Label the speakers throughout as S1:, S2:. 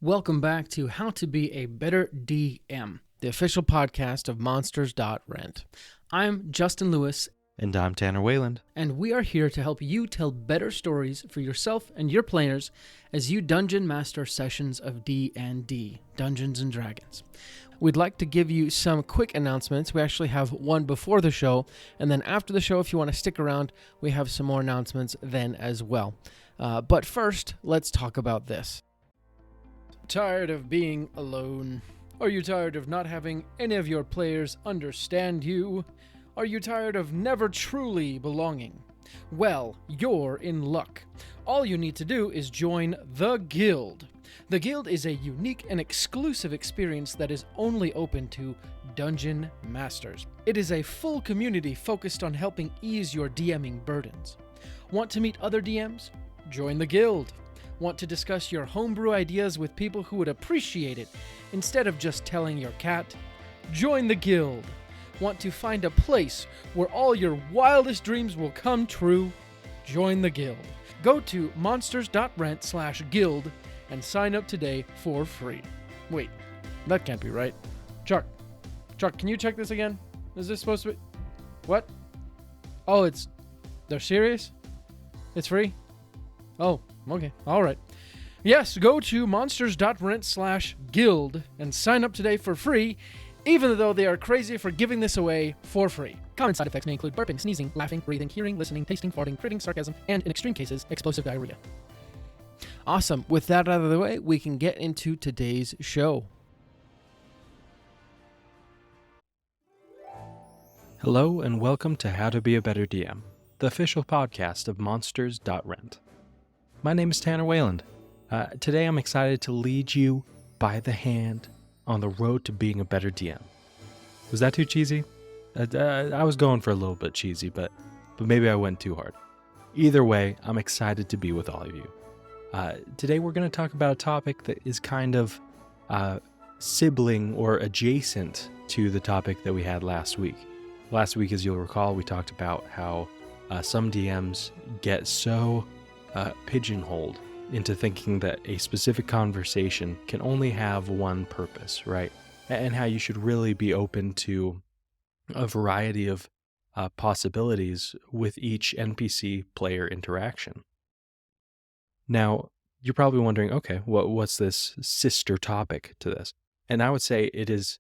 S1: Welcome back to How to Be a Better DM, the official podcast of Monsters.Rent. I'm Justin Lewis.
S2: And I'm Tanner Weyland.
S1: And we are here to help you tell better stories for yourself and your players as you dungeon master sessions of D&D, Dungeons & Dragons. We'd like to give you some quick announcements. We actually have one before the show, and then after the show, if you want to stick around, we have some more announcements then as well. But first, let's talk about this. Tired of being alone? Are you tired of not having any of your players understand you? Are you tired of never truly belonging? Well, you're in luck. All you need to do is join the Guild. The Guild is a unique and exclusive experience that is only open to Dungeon Masters. It is a full community focused on helping ease your DMing burdens. Want to meet other DMs? Join the Guild. Want to discuss your homebrew ideas with people who would appreciate it instead of just telling your cat? Join the Guild. Want to find a place where all your wildest dreams will come true? Join the Guild. Go to monsters.rent/guild and sign up today for free. Wait, that can't be right. Chuck, can you check this again? Is this supposed to be... What? Oh, they're serious? It's free? Oh, okay. All right. Yes, go to monsters.rent/guild and sign up today for free, even though they are crazy for giving this away for free. Common side effects may include burping, sneezing, laughing, breathing, hearing, listening, tasting, farting, critting, sarcasm, and in extreme cases, explosive diarrhea. Awesome. With that out of the way, we can get into today's show.
S2: Hello and welcome to How to Be a Better DM, the official podcast of Monsters.Rent. My name is Tanner Weyland. Today I'm excited to lead you by the hand on the road to being a better DM. Was that too cheesy? I was going for a little bit cheesy, but maybe I went too hard. Either way, I'm excited to be with all of you. Today we're going to talk about a topic that is kind of sibling or adjacent to the topic that we had last week. Last week, as you'll recall, we talked about how some DMs get so pigeonholed into thinking that a specific conversation can only have one purpose, right? And how you should really be open to a variety of possibilities with each NPC player interaction. Now, you're probably wondering, okay, what's this sister topic to this? And I would say it is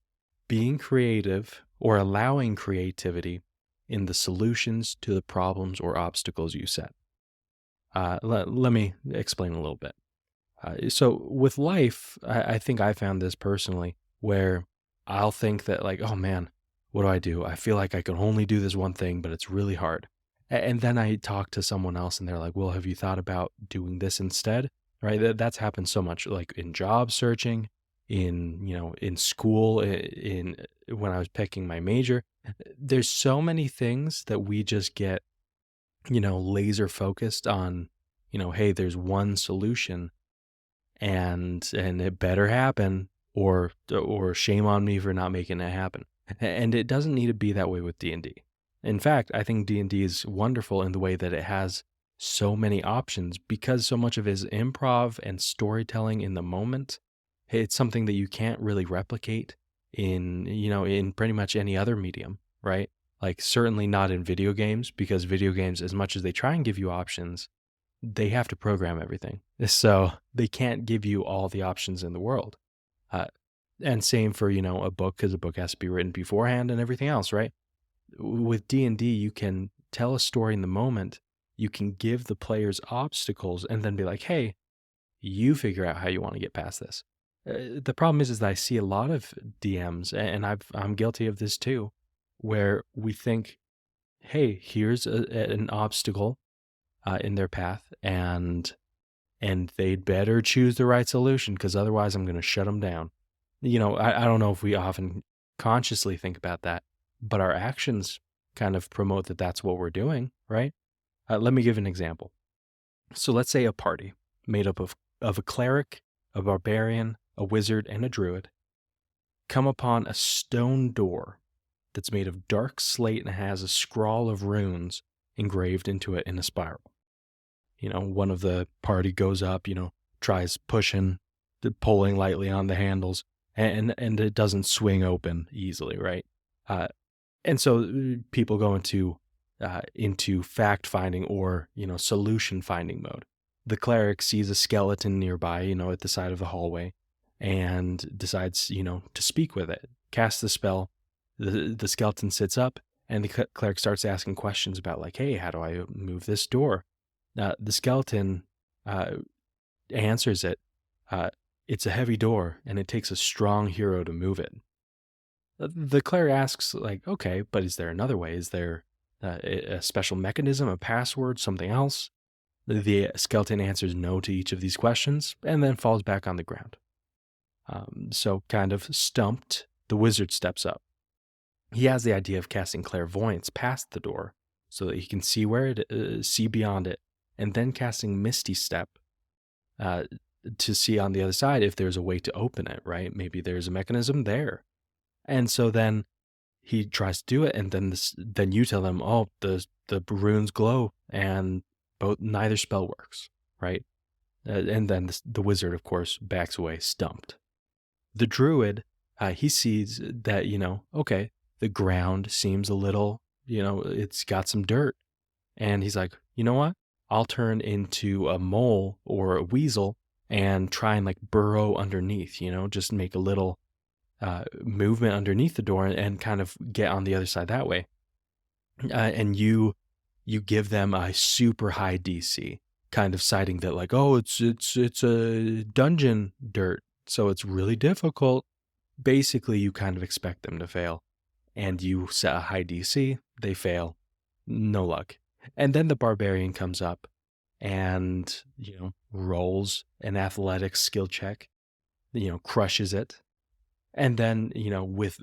S2: being creative or allowing creativity in the solutions to the problems or obstacles you set. Let me explain a little bit. So with life, I think I found this personally, where I'll think that like, oh man, what do? I feel like I can only do this one thing, but it's really hard. And then I talk to someone else and they're like, well, have you thought about doing this instead? Right? That's happened so much, like in job searching, in school, when I was picking my major. There's so many things that we just get laser focused on, hey, there's one solution and it better happen or shame on me for not making it happen. And it doesn't need to be that way with D&D. In fact, I think D&D is wonderful in the way that it has so many options because so much of it is improv and storytelling in the moment. It's something that you can't really replicate in pretty much any other medium, right? Like certainly not in video games, because video games, as much as they try and give you options, they have to program everything. So they can't give you all the options in the world. And same for, a book, because a book has to be written beforehand and everything else, right? With D&D, you can tell a story in the moment. You can give the players obstacles and then be like, hey, you figure out how you want to get past this. The problem is that I see a lot of DMs, and I'm guilty of this too, where we think, hey, here's an obstacle in their path, and they'd better choose the right solution because otherwise I'm going to shut them down. I don't know if we often consciously think about that, but our actions kind of promote that that's what we're doing, right? Let me give an example. So let's say a party made up of a cleric, a barbarian, a wizard, and a druid come upon a stone door that's made of dark slate and has a scrawl of runes engraved into it in a spiral. One of the party goes up, tries pushing pulling lightly on the handles, and it doesn't swing open easily, right? Uh, and so people go into fact finding or solution finding mode. The cleric sees a skeleton nearby, at the side of the hallway, and decides to speak with it, cast the spell. The skeleton sits up, and the cleric starts asking questions about, like, hey, how do I move this door? The skeleton answers it. It's a heavy door, and it takes a strong hero to move it. The cleric asks, like, okay, but is there another way? Is there a special mechanism, a password, something else? The skeleton answers no to each of these questions, and then falls back on the ground. So kind of stumped, the wizard steps up. He has the idea of casting clairvoyance past the door so that he can see see beyond it, and then casting Misty Step to see on the other side if there's a way to open it, right? Maybe there's a mechanism there. And so then he tries to do it, and then you tell him, oh, the runes glow, and neither spell works, right? And then the wizard, of course, backs away, stumped. The druid, he sees that, okay, the ground seems a little, it's got some dirt. And he's like, you know what? I'll turn into a mole or a weasel and try and, like, burrow underneath, just make a little movement underneath the door and kind of get on the other side that way. And you give them a super high DC, kind of citing that, like, oh, it's a dungeon dirt, so it's really difficult. Basically, you kind of expect them to fail, and you set a high DC, they fail, no luck. And then the barbarian comes up and, rolls an athletics skill check, crushes it. And then, with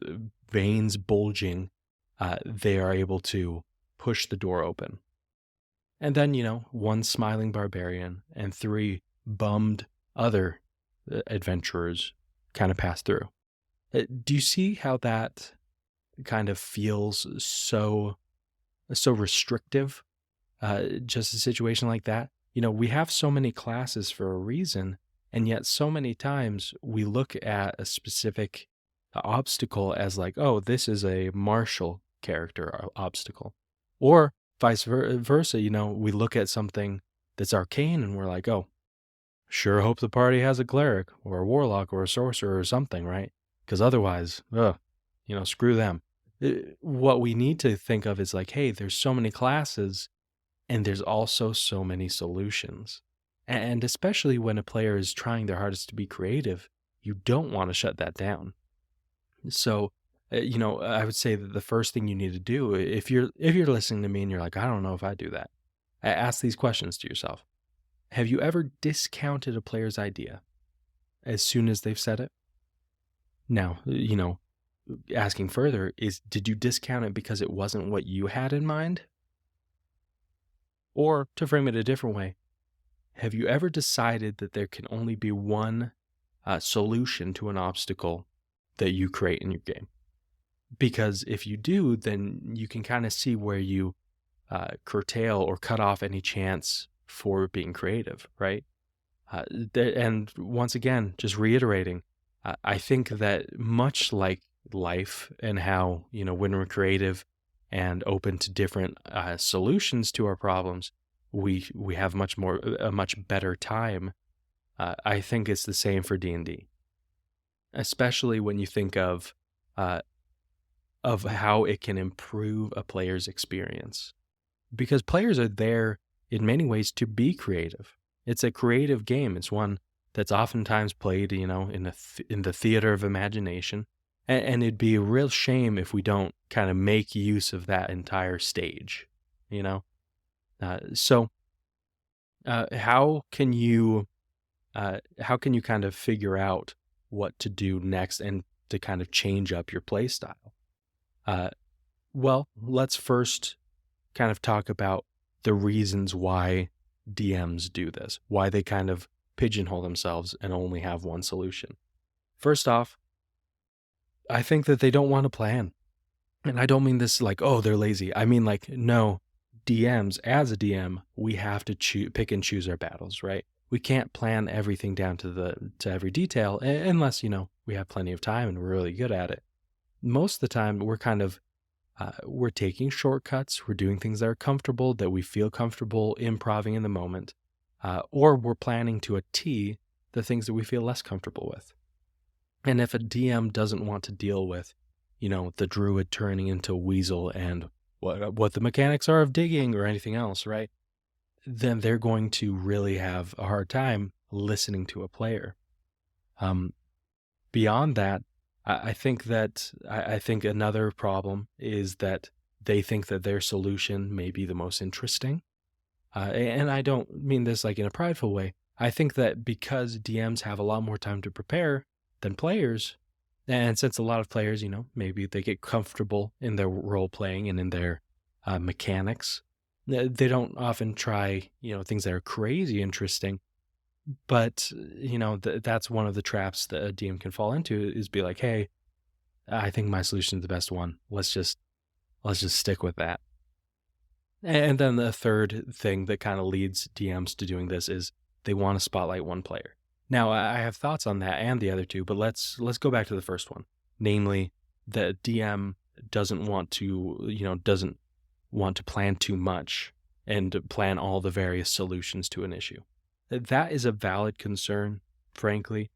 S2: veins bulging, they are able to push the door open. And then, one smiling barbarian and 3 bummed other adventurers kind of pass through. Do you see how that kind of feels so restrictive? Just a situation like that. We have so many classes for a reason, and yet so many times we look at a specific obstacle as like, oh, this is a martial character obstacle. Or vice versa, we look at something that's arcane and we're like, oh, sure hope the party has a cleric or a warlock or a sorcerer or something, right? Because otherwise, screw them. What we need to think of is like, hey, there's so many classes and there's also so many solutions. And especially when a player is trying their hardest to be creative, you don't want to shut that down. So, I would say that the first thing you need to do, if you're listening to me and you're like, I don't know if I do that, ask these questions to yourself. Have you ever discounted a player's idea as soon as they've said it? Now, asking further is, did you discount it because it wasn't what you had in mind? Or to frame it a different way, have you ever decided that there can only be one solution to an obstacle that you create in your game? Because if you do, then you can kind of see where you curtail or cut off any chance for being creative, right? And once again, just reiterating, I think that much like life and how, when we're creative and open to different solutions to our problems, we have a much better time. I think it's the same for D&D, especially when you think of how it can improve a player's experience, because players are there in many ways to be creative. It's a creative game. It's one that's oftentimes played, in the theater of imagination. And it'd be a real shame if we don't kind of make use of that entire stage, So how can you kind of figure out what to do next and to kind of change up your play style? Well, let's first kind of talk about the reasons why DMs do this, why they kind of pigeonhole themselves and only have one solution. First off, I think that they don't want to plan. And I don't mean this like, oh, they're lazy. I mean, like, no, DMs, as a DM, we have to pick and choose our battles, right? we can't plan everything down to every detail unless, we have plenty of time and we're really good at it. Most of the time, we're kind of we're taking shortcuts. We're doing things that are comfortable, that we feel comfortable improving in the moment, or we're planning to a T the things that we feel less comfortable with. And if a DM doesn't want to deal with, the druid turning into a weasel and what the mechanics are of digging or anything else, right? Then they're going to really have a hard time listening to a player. Beyond that, I think another problem is that they think that their solution may be the most interesting. And I don't mean this like in a prideful way. I think that because DMs have a lot more time to prepare than players, and since a lot of players, maybe they get comfortable in their role playing and in their mechanics, they don't often try, things that are crazy interesting. But, that's one of the traps that a DM can fall into is be like, hey, I think my solution is the best one. Let's just stick with that. And then the third thing that kind of leads DMs to doing this is they want to spotlight one player. Now, I have thoughts on that and the other two, but let's go back to the first one. Namely, the DM doesn't want to plan too much and plan all the various solutions to an issue. That is a valid concern, frankly.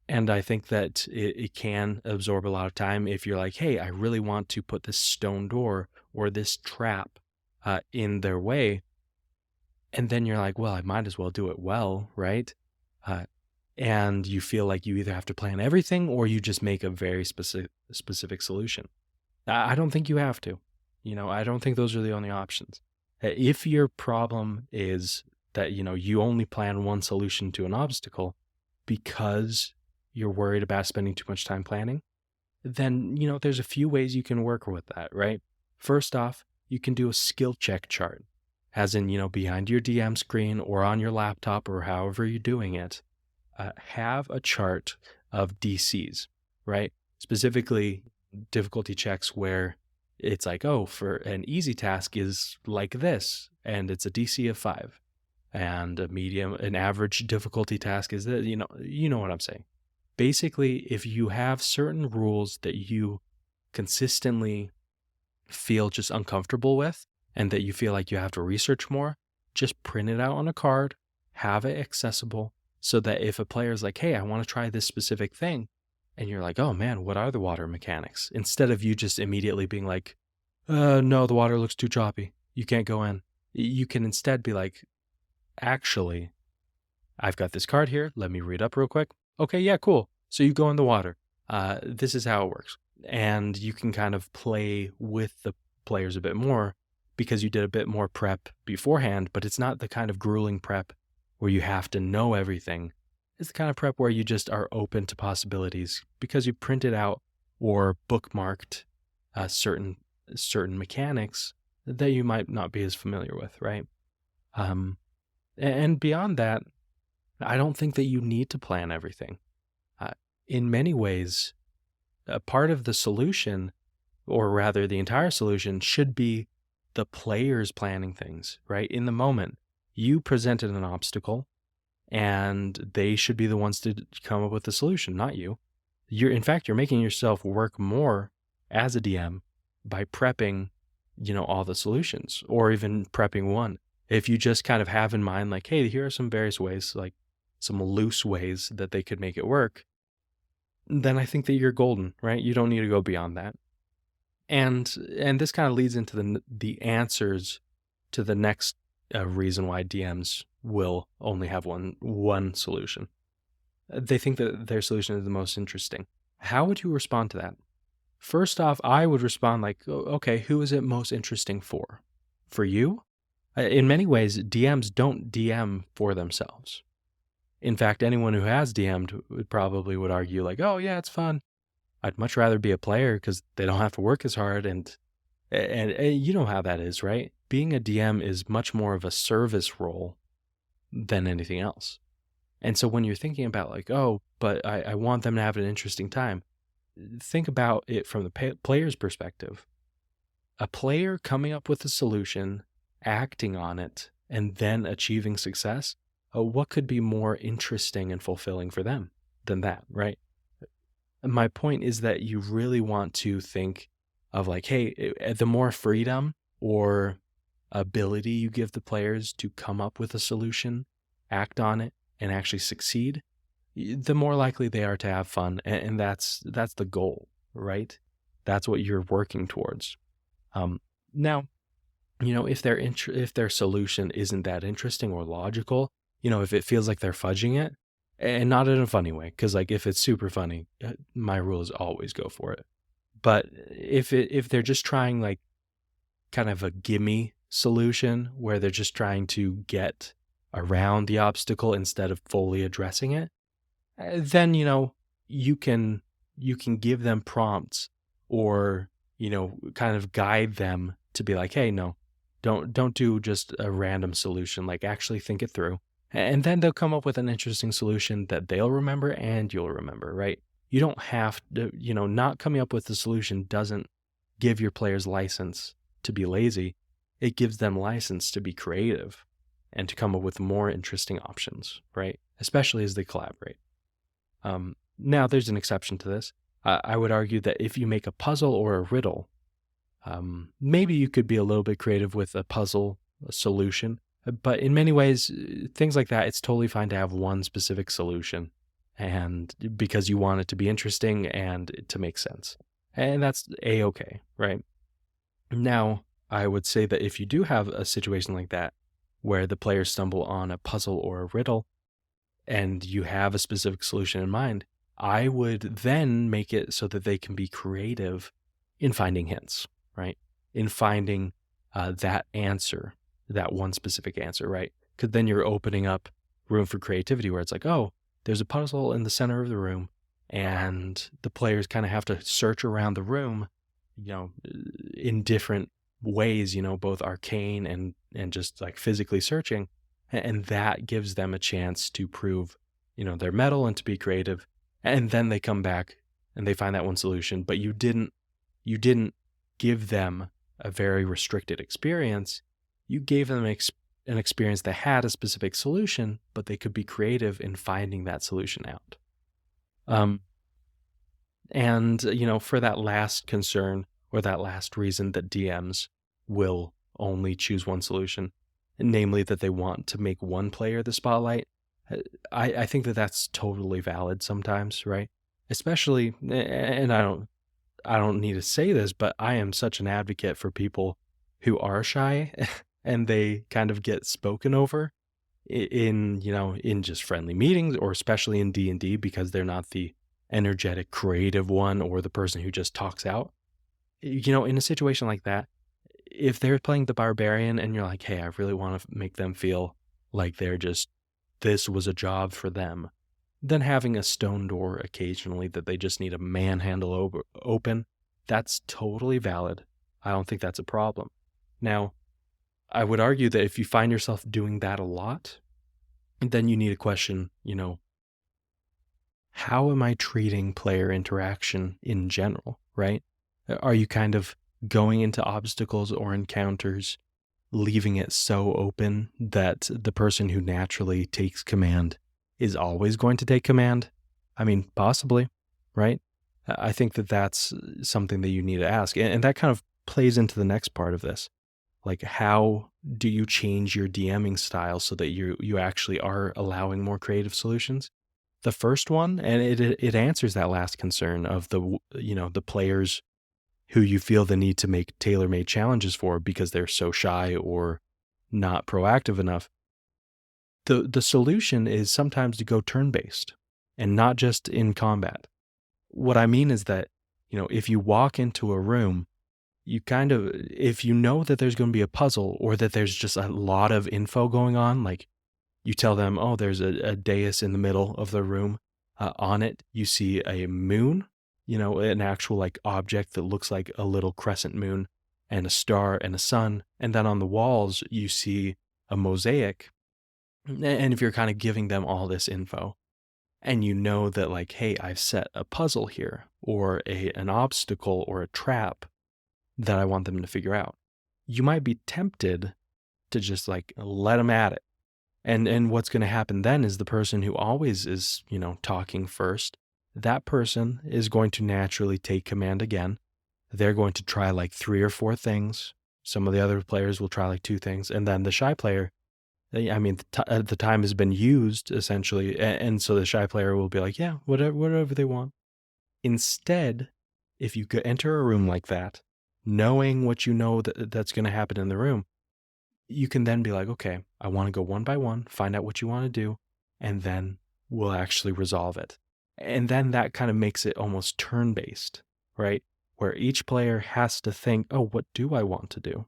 S2: And I think that it can absorb a lot of time if you're like, hey, I really want to put this stone door or this trap in their way. And then you're like, well, I might as well do it well, right? And you feel like you either have to plan everything or you just make a very specific solution. I don't think you have to. I don't think those are the only options. If your problem is that, you only plan one solution to an obstacle because you're worried about spending too much time planning, then, there's a few ways you can work with that, right? First off, you can do a skill check chart, as in, behind your DM screen or on your laptop or however you're doing it, have a chart of DCs, right? Specifically, difficulty checks where it's like, oh, for an easy task is like this, and it's a DC of 5. And an average difficulty task is that, you know what I'm saying. Basically, if you have certain rules that you consistently feel just uncomfortable with and that you feel like you have to research more, just print it out on a card, have it accessible so that if a player is like, hey, I want to try this specific thing, and you're like, oh man, what are the water mechanics? Instead of you just immediately being like, no, the water looks too choppy, you can't go in. You can instead be like, actually, I've got this card here. Let me read up real quick. Okay, yeah, cool. So you go in the water. This is how it works. And you can kind of play with the players a bit more because you did a bit more prep beforehand, but it's not the kind of grueling prep where you have to know everything. It's the kind of prep where you just are open to possibilities because you printed out or bookmarked certain mechanics that you might not be as familiar with, right? And beyond that, I don't think that you need to plan everything. In many ways, a part of the solution, or rather the entire solution, should be the players planning things, right? In the moment, you presented an obstacle, and they should be the ones to come up with the solution, not you. In fact, you're making yourself work more as a DM by prepping, all the solutions, or even prepping one. If you just kind of have in mind, like, hey, here are some various ways, like some loose ways that they could make it work, then I think that you're golden, right? You don't need to go beyond that. And this kind of leads into the answers to the next reason why DMs will only have one solution. They think that their solution is the most interesting. How would you respond to that? First off, I would respond like, okay, who is it most interesting for? For you? In many ways, DMs don't DM for themselves. In fact, anyone who has DM'd would argue like, oh yeah, it's fun. I'd much rather be a player because they don't have to work as hard. And you know how that is, right? Being a DM is much more of a service role than anything else. And so when you're thinking about like, oh, but I want them to have an interesting time, think about it from the player's perspective. A player coming up with a solution, acting on it, and then achieving success, what could be more interesting and fulfilling for them than that, right? My point is that you really want to think of like, hey, the more freedom or ability you give the players to come up with a solution, act on it, and actually succeed, the more likely they are to have fun, and that's the goal, right? That's what you're working towards. Now, if their solution isn't that interesting or logical, if it feels like they're fudging it, and not in a funny way, because like if it's super funny, my rule is always go for it. But if they're just trying like kind of a gimme solution where they're just trying to get around the obstacle instead of fully addressing it, then you can give them prompts or kind of guide them to be like, hey, no, don't do just a random solution, like actually think it through, and then they'll come up with an interesting solution that they'll remember and you'll remember, right? You don't have to, not coming up with the solution doesn't give your players license to be lazy. It gives them license to be creative and to come up with more interesting options, right? Especially as they collaborate. Now, there's an exception to this. I would argue that if you make a puzzle or a riddle, maybe you could be a little bit creative with a puzzle solution. But in many ways, things like that, it's totally fine to have one specific solution, and because you want it to be interesting and to make sense. And that's A-okay, right? Now, I would say that if you do have a situation like that, where the players stumble on a puzzle or a riddle, and you have a specific solution in mind, I would then make it so that they can be creative in finding hints, right? In finding that answer, that one specific answer, right? Because then you're opening up room for creativity where it's like, oh, there's a puzzle in the center of the room, and the players kind of have to search around the room, in different ways, both arcane and just like physically searching. And that gives them a chance to prove, their mettle and to be creative. And then they come back and they find that one solution, but you didn't give them a very restricted experience. You gave them an experience that had a specific solution, but they could be creative in finding that solution out. And, for that last concern or that last reason that DMs will only choose one solution, namely that they want to make one player the spotlight, I think that that's totally valid sometimes, right? Especially, and I don't need to say this, but I am such an advocate for people who are shy and they kind of get spoken over in just friendly meetings, or especially in D&D, because they're not the energetic, creative one or the person who just talks out. In a situation like that, if they're playing the barbarian and you're like, hey, I really want to make them feel like this was a job for them, then having a stone door occasionally that they just need a manhandle open, that's totally valid. I don't think that's a problem. Now, I would argue that if you find yourself doing that a lot, then you need to question, how am I treating player interaction in general, right? Are you kind of going into obstacles or encounters, leaving it so open that the person who naturally takes command is always going to take command? I mean, possibly, right? I think that that's something that you need to ask. And that kind of plays into the next part of this. Like, how do you change your DMing style so that you actually are allowing more creative solutions? The first one, and it answers that last concern of the players who you feel the need to make tailor-made challenges for because they're so shy or not proactive enough. The solution is sometimes to go turn-based and not just in combat. What I mean is that, if you walk into a room, if you know that there's going to be a puzzle or that there's just a lot of info going on, like you tell them, oh, there's a dais in the middle of the room. On it, you see a moon, an actual like object that looks like a little crescent moon, and a star and a sun. And then on the walls, you see a mosaic. And if you're kind of giving them all this info, and you know that like, hey, I've set a puzzle here or an obstacle or a trap that I want them to figure out, you might be tempted to just like let them at it And what's going to happen then is the person who always is, talking first, that person is going to naturally take command again. They're going to try like 3 or 4 things. Some of the other players will try like 2 things. And then the shy player, the time has been used essentially. And so the shy player will be like, yeah, whatever they want. Instead, if you could enter a room like that, knowing what you know that's going to happen in the room, you can then be like, okay, I want to go one by one, find out what you want to do, and then we'll actually resolve it. And then that kind of makes it almost turn-based, right? Where each player has to think, oh, what do I want to do?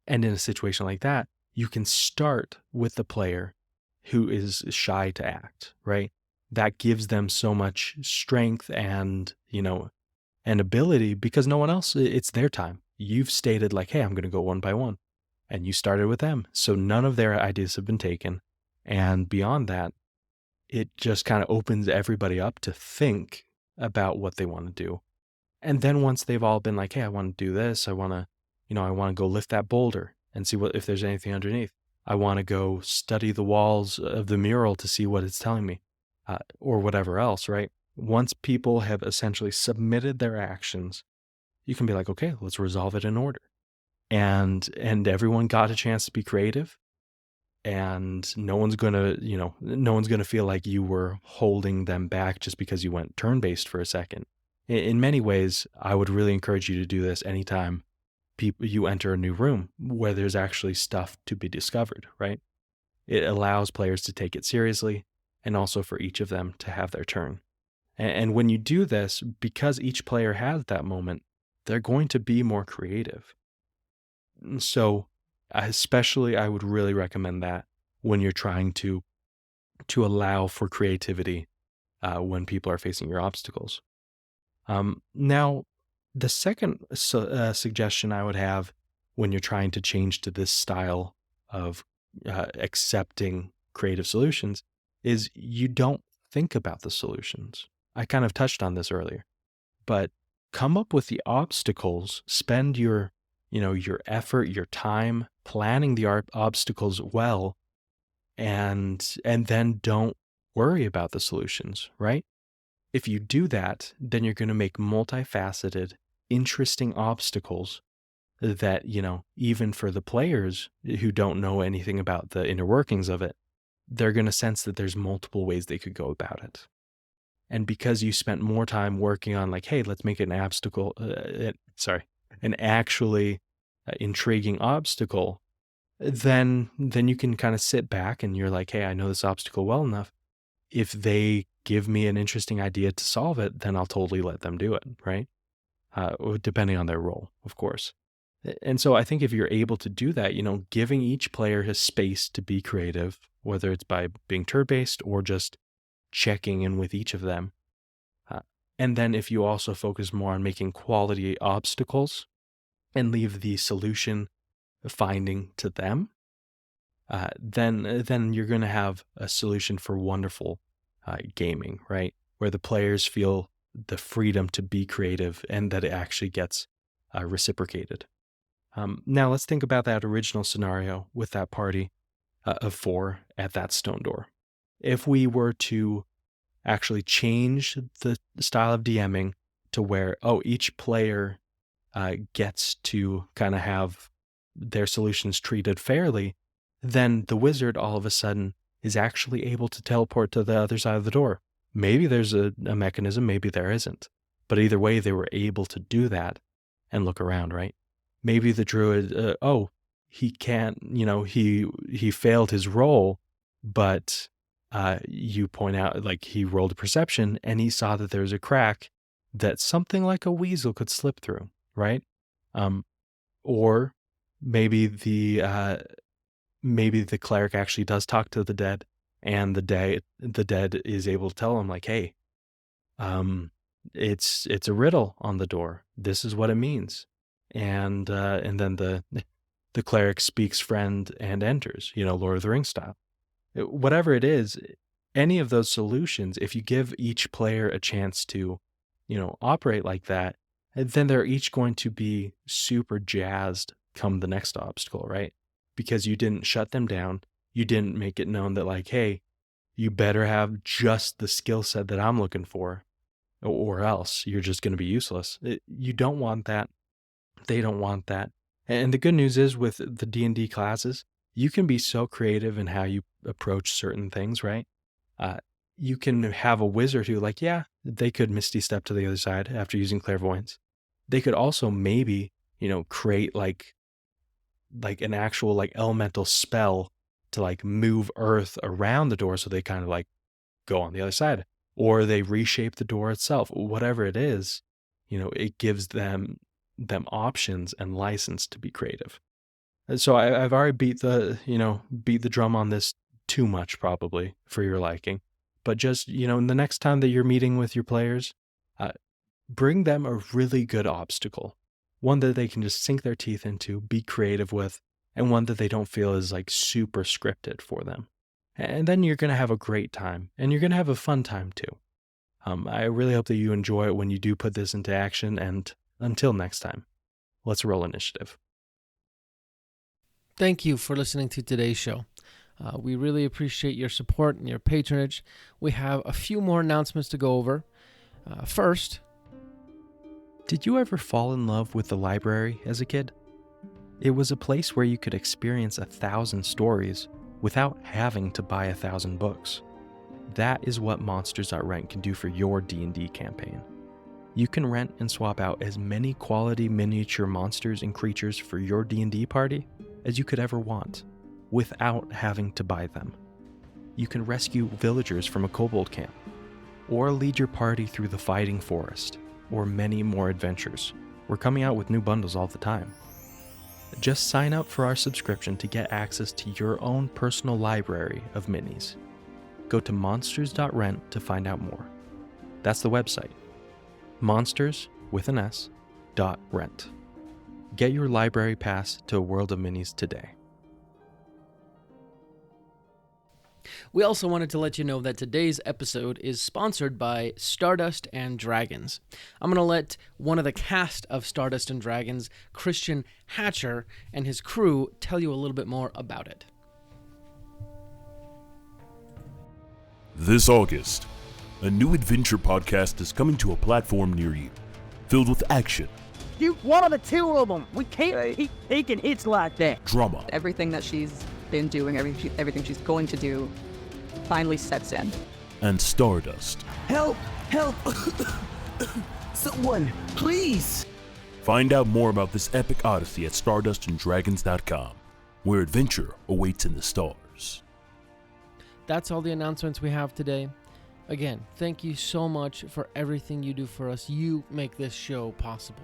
S2: And in a situation like that, you can start with the player who is shy to act, right? That gives them so much strength and, and ability because no one else, it's their time. You've stated like, hey, I'm going to go one by one. And you started with them. So none of their ideas have been taken. And beyond that, it just kind of opens everybody up to think about what they want to do. And then once they've all been like, hey, I want to do this. I want to, I want to go lift that boulder and see if there's anything underneath. I want to go study the walls of the mural to see what it's telling me, or whatever else, right? Once people have essentially submitted their actions, you can be like, okay, let's resolve it in order. And everyone got a chance to be creative, and no one's going to feel like you were holding them back just because you went turn-based for a second. In many ways, I would really encourage you to do this anytime you enter a new room where there's actually stuff to be discovered, right? It allows players to take it seriously and also for each of them to have their turn. And when you do this, because each player has that moment, they're going to be more creative. So especially I would really recommend that when you're trying to allow for creativity when people are facing your obstacles. Now, the second suggestion I would have when you're trying to change to this style of accepting creative solutions is you don't think about the solutions. I kind of touched on this earlier, but come up with the obstacles, spend your effort, your time planning the obstacles well, and then don't worry about the solutions, right? If you do that, then you're going to make multifaceted, interesting obstacles that, even for the players who don't know anything about the inner workings of it, they're going to sense that there's multiple ways they could go about it. And because you spent more time working on like, hey, let's make it an actually intriguing obstacle, then you can kind of sit back and you're like, hey, I know this obstacle well enough. If they give me an interesting idea to solve it, then I'll totally let them do it, right? Depending on their role, of course. And so I think if you're able to do that, giving each player his space to be creative, whether it's by being turn-based or just checking in with each of them. And then if you also focus more on making quality obstacles and leave the solution finding to them, then you're going to have a solution for wonderful gaming, right? Where the players feel the freedom to be creative and that it actually gets reciprocated. Now let's think about that original scenario with that party of 4 at that stone door. If we were to actually change the style of DMing to where, each player gets to kind of have their solutions treated fairly, then the wizard all of a sudden is actually able to teleport to the other side of the door. Maybe there's a mechanism, maybe there isn't. But either way, they were able to do that and look around, right? Maybe the druid, he can't, he failed his roll, but you point out, like, he rolled a perception and he saw that there's a crack that something like a weasel could slip through, right? Or maybe the cleric actually does talk to the dead, and the dead is able to tell him, like, hey, it's a riddle on the door. This is what it means. And then the cleric speaks friend and enters, Lord of the Rings style. Whatever it is, any of those solutions, if you give each player a chance to, operate like that, then they're each going to be super jazzed come the next obstacle, right? Because you didn't shut them down. you didn't make it known that like, hey, you better have just the skill set that I'm looking for, or else you're just going to be useless. You don't want that. They don't want that. And the good news is with the D&D classes, you can be so creative in how you approach certain things, right? You can have a wizard who, like, yeah, they could Misty Step to the other side after using clairvoyance. They could also maybe, create like an actual like elemental spell to like move earth around the door so they kind of like go on the other side. Or they reshape the door itself. Whatever it is, it gives them options and license to be creative. So I've already beat the drum on this too much probably for your liking. But just, the next time that you're meeting with your players, bring them a really good obstacle. One that they can just sink their teeth into, be creative with, and one that they don't feel is like super scripted for them. And then you're going to have a great time, and you're going to have a fun time too. I really hope that you enjoy it when you do put this into action, and until next time, let's roll initiative.
S1: Thank you for listening to today's show. We really appreciate your support and your patronage. We have a few more announcements to go over. First,
S2: did you ever fall in love with the library as a kid? It was a place where you could experience 1,000 stories without having to buy 1,000 books. That is what Monsters.Rent can do for your D&D campaign. You can rent and swap out as many quality miniature monsters and creatures for your D&D party as you could ever want, without having to buy them. You can rescue villagers from a kobold camp, or lead your party through the fighting forest, or many more adventures. We're coming out with new bundles all the time. Just sign up for our subscription to get access to your own personal library of minis. Go to Monsters.Rent to find out more. That's the website. Monsters, with an S, .rent. Get your library pass to a world of minis today.
S1: we also wanted to let you know that today's episode is sponsored by Stardust and Dragons. I'm going to let one of the cast of Stardust and Dragons, Christian Hatcher, and his crew tell you a little bit more about it.
S3: This August, a new adventure podcast is coming to a platform near you, filled with action.
S4: You one of the two of them. We can't keep taking hits like that.
S3: Drama.
S5: Everything that she's been doing, everything she's going to do, finally sets in.
S3: And Stardust.
S4: Help! Help! Someone, please!
S3: Find out more about this epic odyssey at stardustanddragons.com, where adventure awaits in the stars.
S1: That's all the announcements we have today. Again, thank you so much for everything you do for us. You make this show possible.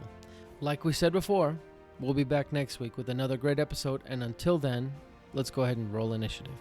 S1: Like we said before, we'll be back next week with another great episode, and until then, let's go ahead and roll initiative.